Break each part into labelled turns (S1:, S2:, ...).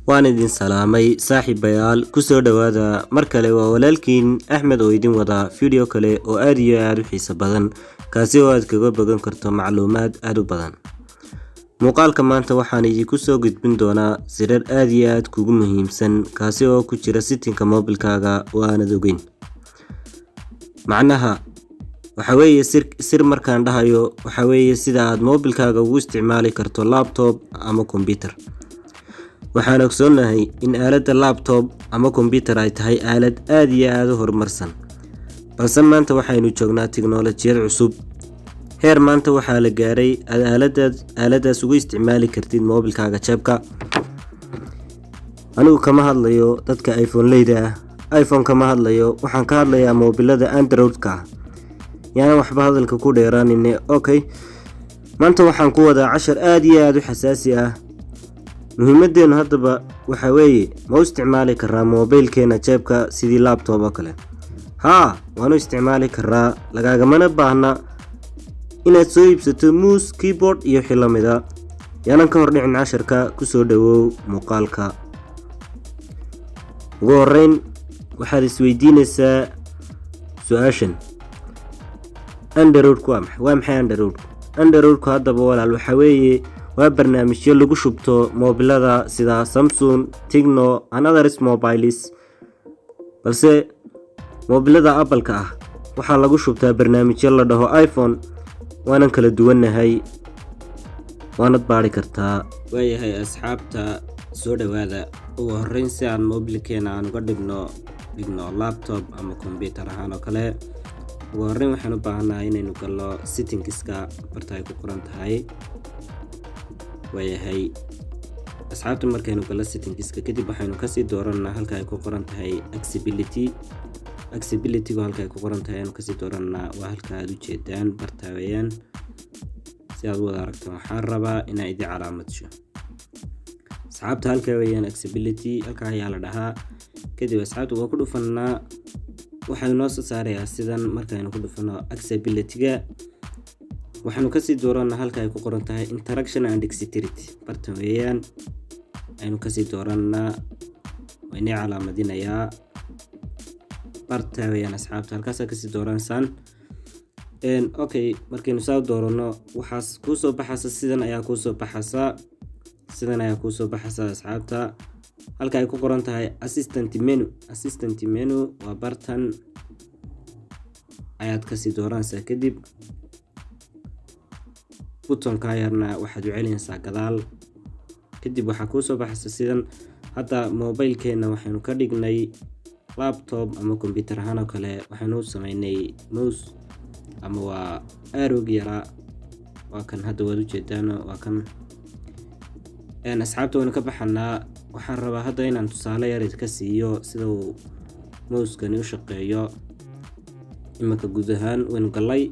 S1: waan idin salaamay saaxiibayaal ku soo dhawaada mar kale waa walaalkiin Axmed oo idin wada video kale oo aad iyo aad u xiiso badan kaasi oo aad kaga bagan karto macluumaad aad u badan. Muuqaalka maanta waxaan idinku soo gudbin doonaa sirar aad iyo aad kugu muhiimsan kaasi oo ku jira settingka mobilkaaga waana ogeyn. Macnaha waxa weeye sir markaan dhahayo waxa weeye sida aad mobilkaaga ugu isticmaali karto laptop ama computer. waxaan ogsoonahay in aaladda laptop ama computer ay tahay aalad aad iyo aad u horumarsan, balse maanta waxaynu joognaa tiknoolajiyad cusub. heer maanta waxaa la gaaray aaladaas ugu isticmaali kartid mobilkaaga jeebka. anigu kama hadlayo dadka iPhone-leyda iPhone kama hadlayo, waxaan ka hadlayaa mobilada Android-ka. yaana waxba hadalka ku dheeraanine. Okay, maanta waxaan ku wadaa cashar aad iyo aad u xasaasi ah. muhiimadeenu haddaba waxa weeye ma u isticmaali karaa mobilkeena jeebka sidii laptop oo kale? waanu isticmaali karaa, lagaagamana baahna inaad soo iibsato mouse, keyboard iyo xilamida. yaanan ka hor dhicin casharka ku soo dhawow muuqaalka. ugu horeyn waxaad isweydiinaysaa su-aashan: Android waa maxay Android-ku? haddaba walaal waxa weeye waa barnaamijyo lagu shubto mobilada sida Samsung, Tecno and others mobiles. balse mobilada Apple-ka ah waxaa lagu shubtaa barnaamijyo la dhaho iPhone. waanan kala duwanahay, waanad baari kartaa. waayahay asxaabta, soo dhawaada. ugu horeyn si aan mobilkeena aan uga dhigno laptop ama computer ahaan oo kale, ugu horeyn waxaan u baahanahay inaynu galno settingska barta ay ku qoran tahay. waayahay asxaabta, markaynu galno settingska kadib waxaynu kasii dooranaa halka ay ku qoran tahay accessibility-gu halka ay ku qoran tahay aynu kasii dooranaa. waa halka aad u jeedaan barta weeyaan. si aad u wada aragto waxaan rabaa inaan idin calaamadsho asxaabta. halka weeyaan accessibility, halka ayaa la dhahaa. kadib asxaabta waa ku dhufanaa, waxay noo soo saarayaa sidan. markaynu ku dhufano accessibility-ga waxaanu kasii dooranaa halka ay ku qoran tahay interaction and dexterity barta weeyaan. aynu kasii dooranaa, waynay calaamadinayaa barta weeyaan asxaabta. halkaasaa kasii dooransaan. Okay, markaynu saa doorano waxaas kuusoo baxaysa sidan ayaa kuusoo baxaysa asxaabta. halka ay ku qoran tahay assistant menu waa bartan ayaad kasii dooranaysaa. kadib butonka yarna waxaad u celinaysaa gadaal. kadib waxaa kuusoo baxaysa sidan. hadda mobilkeena waxaynu ka dhignay laptop ama computer ahaan oo kale. waxaynu sameynay mouse ama waa arrow yara, waa kan hadda waad u jeedaan, waa kan. asxaabta waynu ka baxanaa. waxaan rabaa hadda inaan tusaale yar ka siiyo sida uu mouse-kani u shaqeeyo. iminka guud ahaan waynu galay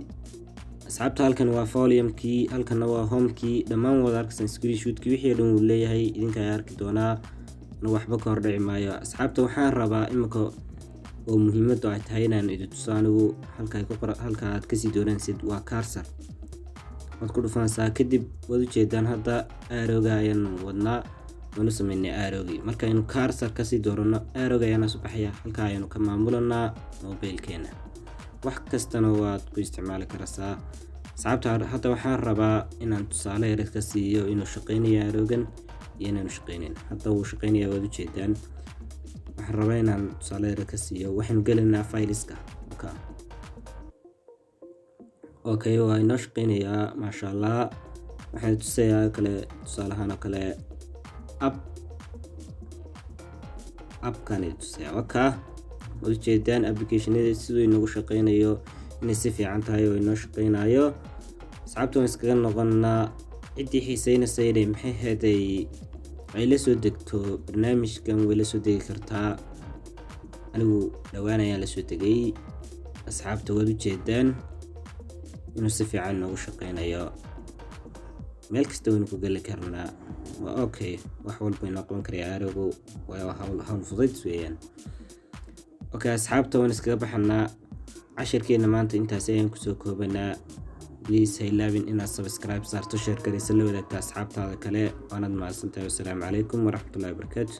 S1: asxaabta. halkan waa volume-kii, halkanna waa home-kii. dhammaan wada arkaysan screenshot-kii wixii dhan uu leeyahay, idinka ayaa arki doonaa. waxba ka hor dhici maayo asxaabta. waxaan rabaa iminka oo muhiimadu ay tahay inaan idin tuso anigu halka aad kasii doonaysid waa cursor. waad ku dhufanaysaa, kadib waad u jeedaan hadda arrow-ga ayaan wadnaa. waanu sameynay arrow-gii. markaynu cursor kasii doorano arrow-ga ayaana soo baxaya. halka ayaynu ka maamulanaa mobilkeena. wax kastana waad ku isticmaali karaysaa asxaabta. hadda waxaan rabaa inaan tusaale yar ka siiyo inuu shaqeynayo arrow-gan iyo inaanu shaqeynin. hadda wuu shaqeynaya, waad u jeedaan. waxaan rabaa inaan tusaale yar ka siiyo. waxaynu gelinaa fileska. okay, waa inoo shaqeynayaa maasha allah. waxaan tusayaa kale tusaalahaan oo kale appkan tusayaa. waad u jeedaan applicationada siduu inoogu shaqeynayo inay si fiican tahay oo inoo shaqeynayo. asxaabta waan iskaga noqonnaa. ciddii xiiseynaysa inay maxay heeday ay la soo degto barnaamijkan way la soo degi kartaa. anigu dhowaan ayaan la soo degay asxaabta. waad u jeedaan inuu si fiican inoogu shaqeynayo. meel kasta waynu ku geli karnaa. waa okay, wax walba inoo qaban karaya arrow-gu. waa hawl fudayd weeyaan. okay asxaabta, waan iskaga baxanaa. cashirkeena maanta intaas ayaan kusoo koobanaa. please ha ilaawin inaad subscribe saarto, share garayso, la wadaagto asxaabtaada kale. waanad mahadsantahay. Wassalaamu calaykum waraxmatullaahi wabarakaatu.